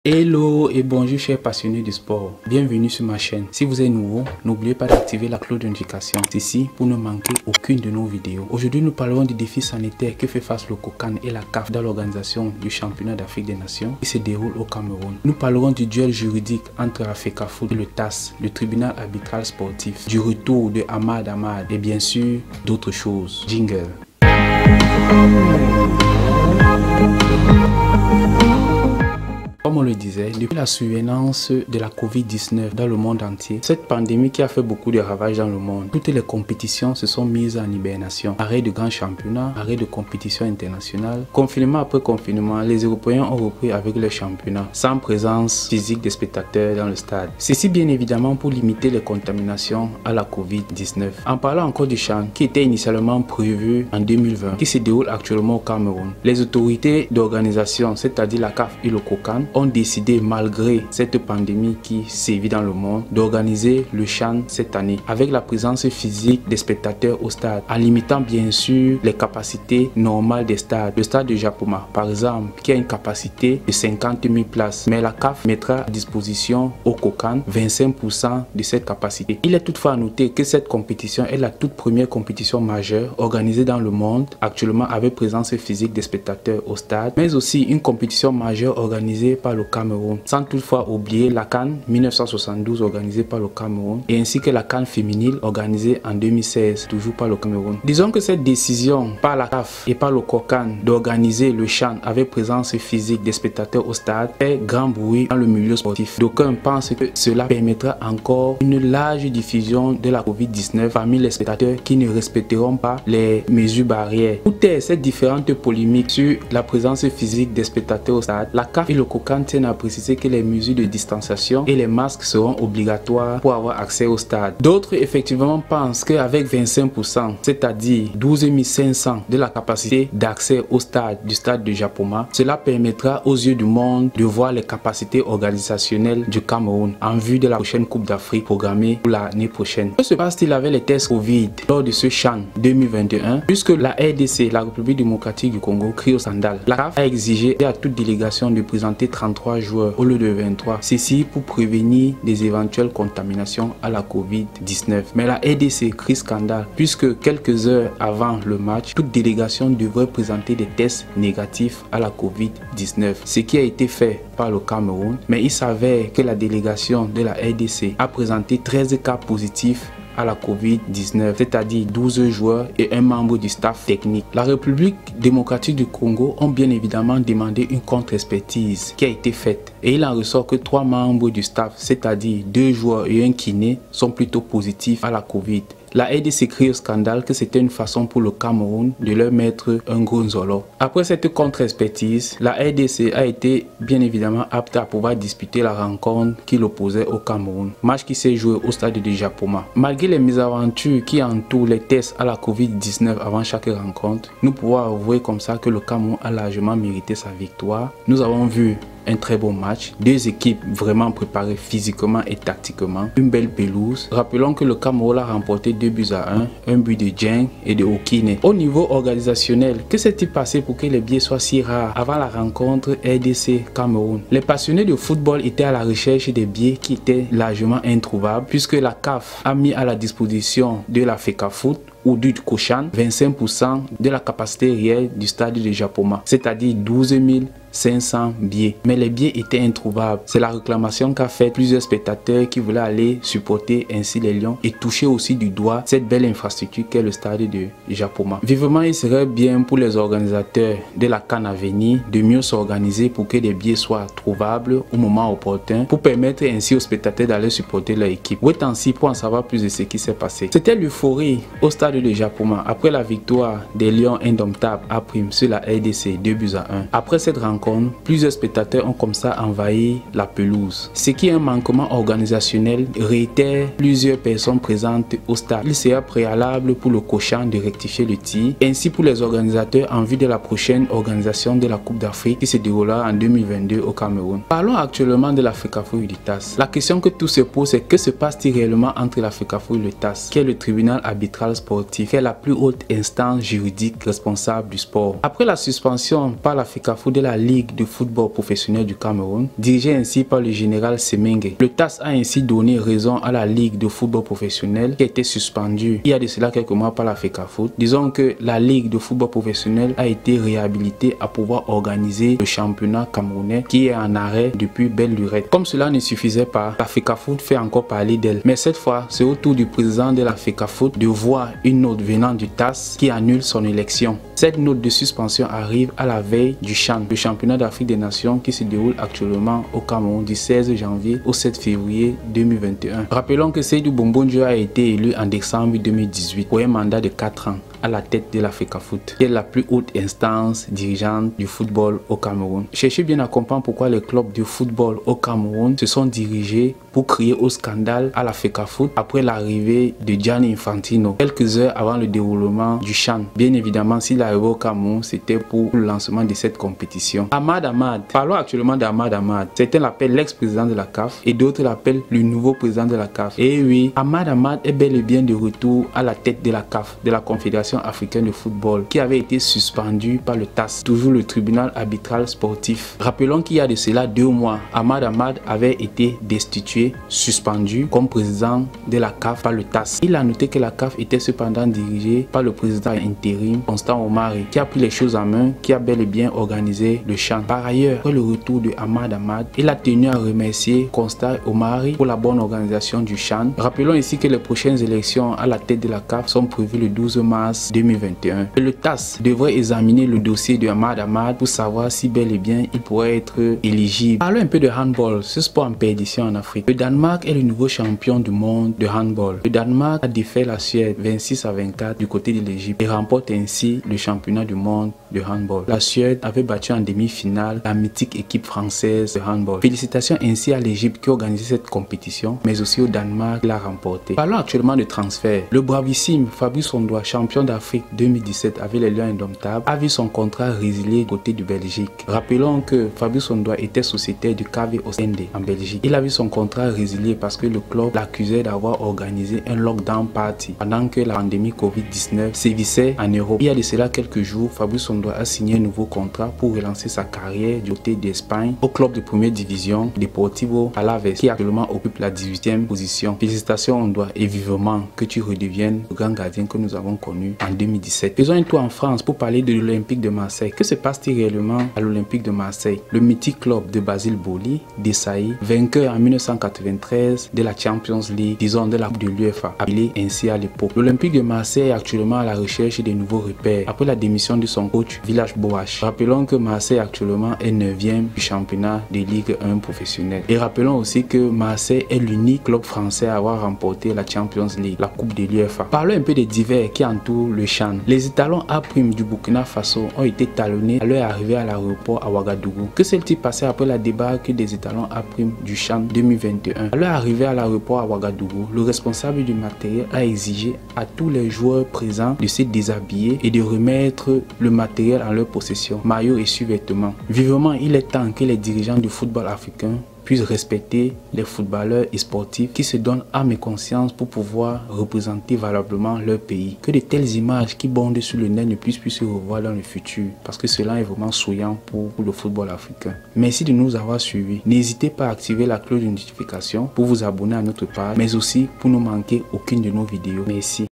Hello et bonjour chers passionnés du sport, bienvenue sur ma chaîne. Si vous êtes nouveau, n'oubliez pas d'activer la cloche de notification, ceci pour ne manquer aucune de nos vidéos. Aujourd'hui nous parlerons du défi sanitaire que fait face le COCAN et la CAF dans l'organisation du championnat d'Afrique des Nations qui se déroule au Cameroun. Nous parlerons du duel juridique entre la FECAFOOT et le TAS, le tribunal arbitral sportif, du retour de Ahmad Ahmad et bien sûr d'autres choses. Jingle. Comme on le disait, depuis la survenance de la Covid-19 dans le monde entier, cette pandémie qui a fait beaucoup de ravages dans le monde, toutes les compétitions se sont mises en hibernation. Arrêt de grands championnats, arrêt de compétitions internationales, confinement après confinement, les Européens ont repris avec les championnats, sans présence physique des spectateurs dans le stade. Ceci bien évidemment pour limiter les contaminations à la Covid-19. En parlant encore du CHAN, qui était initialement prévu en 2020, qui se déroule actuellement au Cameroun, les autorités d'organisation, c'est-à-dire la CAF et le COCAN, ont décidé, malgré cette pandémie qui sévit dans le monde, d'organiser le CHAN cette année avec la présence physique des spectateurs au stade, en limitant bien sûr les capacités normales des stades. Le stade de Japoma, par exemple, qui a une capacité de 50 000 places, mais la CAF mettra à disposition au COCAN 25% de cette capacité. Il est toutefois à noter que cette compétition est la toute première compétition majeure organisée dans le monde actuellement avec présence physique des spectateurs au stade, mais aussi une compétition majeure organisée par le Cameroun, sans toutefois oublier la CAN 1972 organisée par le Cameroun et ainsi que la CAN féminine organisée en 2016 toujours par le Cameroun. Disons que cette décision par la CAF et par le COCAN d'organiser le CHAN avec présence physique des spectateurs au stade fait grand bruit dans le milieu sportif. D'aucuns pensent que cela permettra encore une large diffusion de la Covid-19 parmi les spectateurs qui ne respecteront pas les mesures barrières. Outre cette différente polémique sur la présence physique des spectateurs au stade, la CAF et le COCAN tiennent à préciser que les mesures de distanciation et les masques seront obligatoires pour avoir accès au stade. D'autres effectivement pensent qu'avec 25%, c'est-à-dire 12 500 de la capacité d'accès au stade du stade de Japoma, cela permettra aux yeux du monde de voir les capacités organisationnelles du Cameroun en vue de la prochaine Coupe d'Afrique programmée pour l'année prochaine. Que se passe-t-il avec les tests Covid lors de ce CHAN 2021? Puisque la RDC, la République démocratique du Congo, crie au scandale, la CAF a exigé à toute délégation de présenter 33 joueurs au lieu de 23. Ceci pour prévenir des éventuelles contaminations à la Covid-19. Mais la RDC crie scandale puisque quelques heures avant le match, toute délégation devrait présenter des tests négatifs à la Covid-19. Ce qui a été fait par le Cameroun, mais il s'avère que la délégation de la RDC a présenté 13 cas positifs à la Covid-19, c'est-à-dire 12 joueurs et un membre du staff technique. La République démocratique du Congo ont bien évidemment demandé une contre-expertise qui a été faite et il en ressort que 3 membres du staff, c'est-à-dire 2 joueurs et un kiné, sont plutôt positifs à la Covid. La RDC crie au scandale que c'était une façon pour le Cameroun de leur mettre un gros nzolo. Après cette contre-expertise, la RDC a été bien évidemment apte à pouvoir disputer la rencontre qui l'opposait au Cameroun. Match qui s'est joué au stade de Japoma. Malgré les mésaventures qui entourent les tests à la Covid-19 avant chaque rencontre, nous pouvons avouer comme ça que le Cameroun a largement mérité sa victoire. Nous avons vu un très bon match, 2 équipes vraiment préparées physiquement et tactiquement, une belle pelouse. Rappelons que le Cameroun a remporté 2-1, un but de Djeng et de Okine. Au niveau organisationnel, que s'est-il passé pour que les billets soient si rares avant la rencontre RDC-Cameroun? Les passionnés de football étaient à la recherche des billets qui étaient largement introuvables puisque la CAF a mis à la disposition de la FECAFOOT ou du COCHAN 25% de la capacité réelle du stade de Japoma, c'est-à-dire 12 500 billets. Mais les billets étaient introuvables. C'est la réclamation qu'a fait plusieurs spectateurs qui voulaient aller supporter ainsi les Lions et toucher aussi du doigt cette belle infrastructure qu'est le stade de Japoma. Vivement, il serait bien pour les organisateurs de la CAN à venir de mieux s'organiser pour que les billets soient trouvables au moment opportun pour permettre ainsi aux spectateurs d'aller supporter leur équipe. Wait ainsi pour en savoir plus de ce qui s'est passé. C'était l'euphorie au stade de Japoma après la victoire des Lions indomptables à prime sur la RDC 2-1. Après cette rencontre, plusieurs spectateurs ont comme ça envahi la pelouse. Ce qui est un manquement organisationnel, réitère plusieurs personnes présentes au stade. Il sera préalable pour le COCHAN de rectifier le tir, ainsi pour les organisateurs en vue de la prochaine organisation de la Coupe d'Afrique qui se déroulera en 2022 au Cameroun. Parlons actuellement de la FECAFOOT et du TAS. La question que tout se pose, c'est que se passe-t-il réellement entre la FECAFOOT et le TAS, qui est le tribunal arbitral sportif, qui est la plus haute instance juridique responsable du sport. Après la suspension par la FECAFOOT de la Ligue Ligue de football professionnel du Cameroun, dirigée ainsi par le général Semengue. Le TAS a ainsi donné raison à la Ligue de football professionnel qui a été suspendue il y a de cela quelques mois par la FECAFOOT. Disons que la Ligue de football professionnel a été réhabilitée à pouvoir organiser le championnat camerounais qui est en arrêt depuis belle lurette. Comme cela ne suffisait pas, la FECAFOOT fait encore parler d'elle. Mais cette fois, c'est au tour du président de la FECAFOOT de voir une note venant du TAS qui annule son élection. Cette note de suspension arrive à la veille du CHAN, le championnat d'Afrique des Nations qui se déroule actuellement au Cameroun du 16 janvier au 7 février 2021. Rappelons que Seydou Bombonjo a été élu en décembre 2018 pour un mandat de 4 ans à la tête de la FECAFOOT, qui est la plus haute instance dirigeante du football au Cameroun. Cherchez bien à comprendre pourquoi les clubs de football au Cameroun se sont dirigés pour crier au scandale à la FECAFOOT après l'arrivée de Gianni Infantino, quelques heures avant le déroulement du CHAN. Bien évidemment, s'il arrivait au Cameroun, c'était pour le lancement de cette compétition. Ahmad Ahmad, parlons actuellement d'Ahmad Ahmad. Certains l'appellent l'ex-président de la CAF et d'autres l'appellent le nouveau président de la CAF. Et oui, Ahmad Ahmad est bel et bien de retour à la tête de la CAF, de la Confédération africaine de football, qui avait été suspendue par le TAS, toujours le tribunal arbitral sportif. Rappelons qu'il y a de cela 2 mois, Ahmad Ahmad avait été destitué, suspendu comme président de la CAF par le TAS. Il a noté que la CAF était cependant dirigée par le président intérim Constant Omari, qui a pris les choses en main, qui a bel et bien organisé le CHAN. Par ailleurs, après le retour de Ahmad Ahmad, il a tenu à remercier Constant Omari pour la bonne organisation du CHAN. Rappelons ici que les prochaines élections à la tête de la CAF sont prévues le 12 mars 2021. Et le TAS devrait examiner le dossier de Ahmad Ahmad pour savoir si bel et bien il pourrait être éligible. Parlons un peu de handball, ce sport en perdition en Afrique. Le Danemark est le nouveau champion du monde de handball. Le Danemark a défait la Suède 26-24 du côté de l'Égypte et remporte ainsi le championnat du monde de handball. La Suède avait battu en demi-finale la mythique équipe française de handball. Félicitations ainsi à l'Égypte qui a organisé cette compétition, mais aussi au Danemark qui l'a remporté. Parlons actuellement de transfert. Le bravissime Fabrice Ondoa, champion d'Afrique 2017 avec les Lions Indomptables, a vu son contrat résilié côté de Belgique. Rappelons que Fabrice Ondoa était sociétaire du KV Ostende en Belgique. Il a vu son contrat résilié parce que le club l'accusait d'avoir organisé un lockdown party pendant que la pandémie Covid-19 sévissait en Europe. Il y a de cela quelques jours, Fabrice Ondoa a signé un nouveau contrat pour relancer sa carrière du côté d'Espagne au club de première division Deportivo Alaves qui actuellement occupe la 18e position. Félicitations Ondoa et vivement que tu redeviennes le grand gardien que nous avons connu en 2017. Faisons un tour en France pour parler de l'Olympique de Marseille. Que se passe-t-il réellement à l'Olympique de Marseille? Le mythique club de Basile Boli, Desailly, vainqueur en 1993 de la Champions League, disons de la Coupe de l'UEFA, appelée ainsi à l'époque. L'Olympique de Marseille est actuellement à la recherche de nouveaux repères après la démission de son coach Village Boas. Rappelons que Marseille actuellement est 9e du championnat de Ligue 1 professionnel. Et rappelons aussi que Marseille est l'unique club français à avoir remporté la Champions League, la Coupe de l'UEFA. Parlons un peu des divers qui entourent le CHAN. Les étalons A' du Burkina Faso ont été talonnés à leur arrivée à l'aéroport à Ouagadougou. Que s'est-il passé après la débarque des étalons A' du CHAN 2021? À leur arrivée à l'aéroport à Ouagadougou, le responsable du matériel a exigé à tous les joueurs présents de se déshabiller et de remettre le matériel en leur possession, maillot et sous-vêtements. Vivement, il est temps que les dirigeants du football africain puissent respecter les footballeurs et sportifs qui se donnent âme et conscience pour pouvoir représenter valablement leur pays. Que de telles images qui bondent sur le net ne puissent plus se revoir dans le futur, parce que cela est vraiment souillant pour le football africain. Merci de nous avoir suivis. N'hésitez pas à activer la cloche de notification pour vous abonner à notre page, mais aussi pour ne manquer aucune de nos vidéos. Merci.